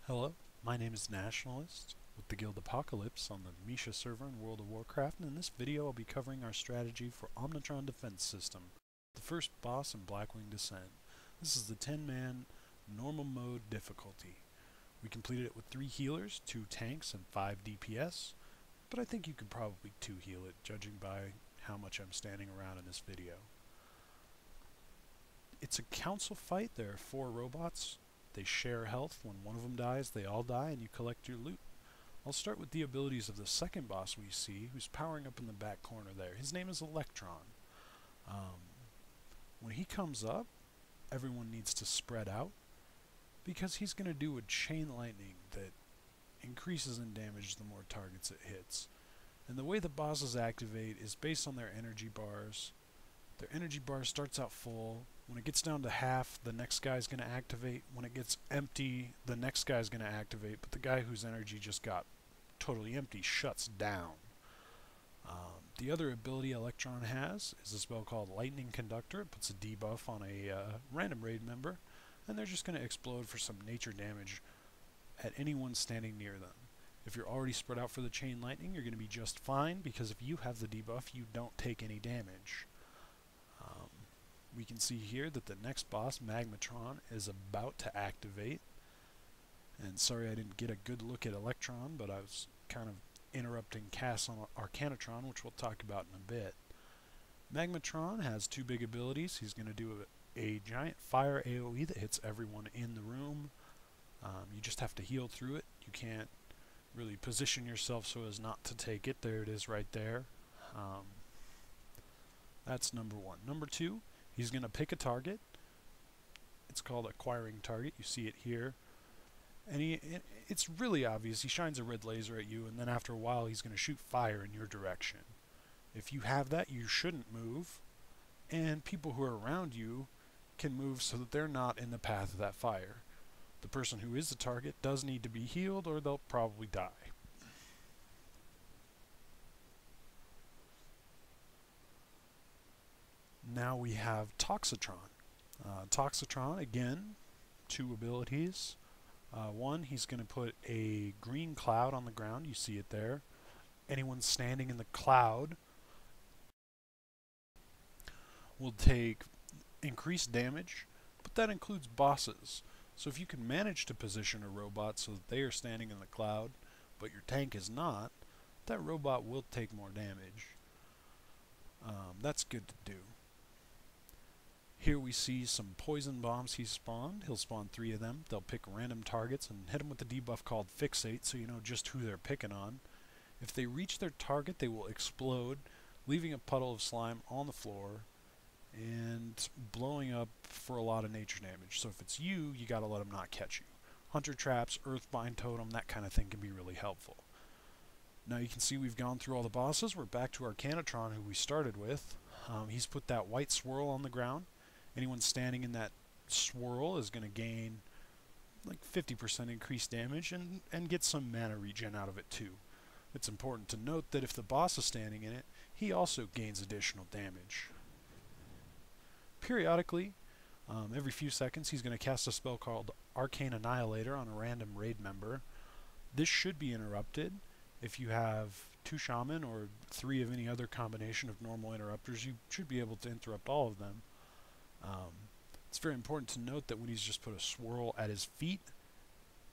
Hello, my name is Nationalist with the Guild Apocalypse on the Misha server in World of Warcraft, and in this video I'll be covering our strategy for Omnotron Defense System, the first boss in Blackwing Descent. This is the 10-man normal mode difficulty. We completed it with 3 healers, 2 tanks, and 5 DPS, but I think you could probably 2 heal it, judging by how much I'm standing around in this video. It's a council fight. There are 4 robots. They share health. When one of them dies, they all die, and you collect your loot. I'll start with the abilities of the second boss we see, who's powering up in the back corner there. His name is Omnotron. When he comes up, everyone needs to spread out, because he's going to do a chain lightning that increases in damage the more targets it hits. And the way the bosses activate is based on their energy bars. Their energy bar starts out full. When it gets down to half, the next guy's going to activate. When it gets empty, the next guy's going to activate, but the guy whose energy just got totally empty shuts down. The other ability Omnotron has is a spell called Lightning Conductor. It puts a debuff on a random raid member, and they're just going to explode for some nature damage at anyone standing near them. If you're already spread out for the chain lightning, you're going to be just fine, because if you have the debuff, you don't take any damage. We can see here that the next boss, Omnotron, is about to activate. And sorry I didn't get a good look at Omnotron, but I was kind of interrupting casts on Cataclysm, which we'll talk about in a bit. Omnotron has 2 big abilities. He's going to do a giant fire AoE that hits everyone in the room. You just have to heal through it. You can't really position yourself so as not to take it. There it is right there. That's number 1. Number 2, he's going to pick a target. It's called acquiring target. You see it here. And it's really obvious. He shines a red laser at you, and then after a while he's going to shoot fire in your direction. If you have that, you shouldn't move, and people who are around you can move so that they're not in the path of that fire. The person who is the target does need to be healed, or they'll probably die. Now we have Toxitron. Toxitron, again, 2 abilities. 1, he's going to put a green cloud on the ground. You see it there. Anyone standing in the cloud will take increased damage, but that includes bosses. So if you can manage to position a robot so that they are standing in the cloud, but your tank is not, that robot will take more damage. That's good to do. Here we see some poison bombs he spawned. He'll spawn 3 of them. They'll pick random targets and hit them with a debuff called Fixate, so you know just who they're picking on. If they reach their target, they will explode, leaving a puddle of slime on the floor and blowing up for a lot of nature damage. So if it's you, you gotta let them not catch you. Hunter traps, Earthbind Totem, that kind of thing can be really helpful. Now you can see we've gone through all the bosses. We're back to our Omnotron, who we started with. He's put that white swirl on the ground. Anyone standing in that swirl is going to gain like 50% increased damage and get some mana regen out of it too. It's important to note that if the boss is standing in it, he also gains additional damage. Periodically, every few seconds, he's going to cast a spell called Arcane Annihilator on a random raid member. This should be interrupted. If you have 2 shaman or 3 of any other combination of normal interrupters, you should be able to interrupt all of them. It's very important to note that when he's just put a swirl at his feet,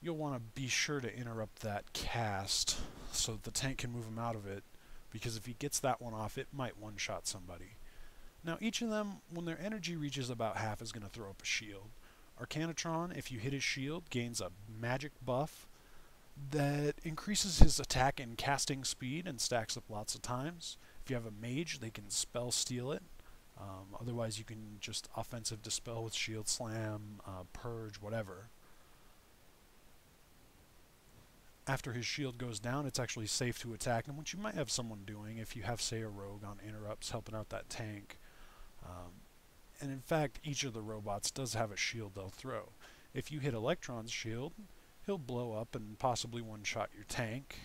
you'll want to be sure to interrupt that cast so that the tank can move him out of it, because if he gets that one off, it might one-shot somebody. Now each of them, when their energy reaches about half, is going to throw up a shield. Omnotron, if you hit his shield, gains a magic buff that increases his attack and casting speed and stacks up lots of times. If you have a mage, they can spell steal it. Otherwise you can just offensive dispel with shield slam, purge, whatever. After his shield goes down, it's actually safe to attack him, which you might have someone doing if you have, say, a rogue on interrupts helping out that tank. And in fact, each of the robots does have a shield they'll throw. If you hit Omnotron's shield, he'll blow up and possibly one-shot your tank.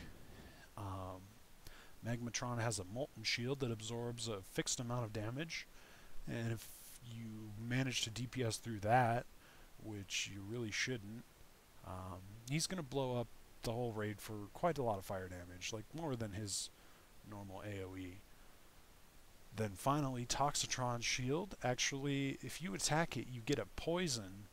Omnotron has a molten shield that absorbs a fixed amount of damage, and if you manage to DPS through that, which you really shouldn't, He's going to blow up the whole raid for quite a lot of fire damage, like more than his normal AoE. Then finally, Toxitron's shield. Actually, if you attack it, you get a poison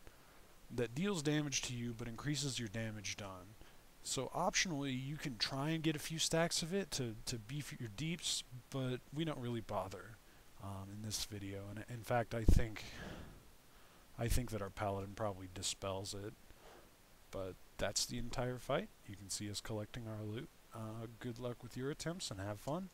that deals damage to you but increases your damage done. So optionally, you can try and get a few stacks of it to beef your deeps, but we don't really bother in this video. And in fact, I think that our paladin probably dispels it. But that's the entire fight. You can see us collecting our loot. Good luck with your attempts and have fun.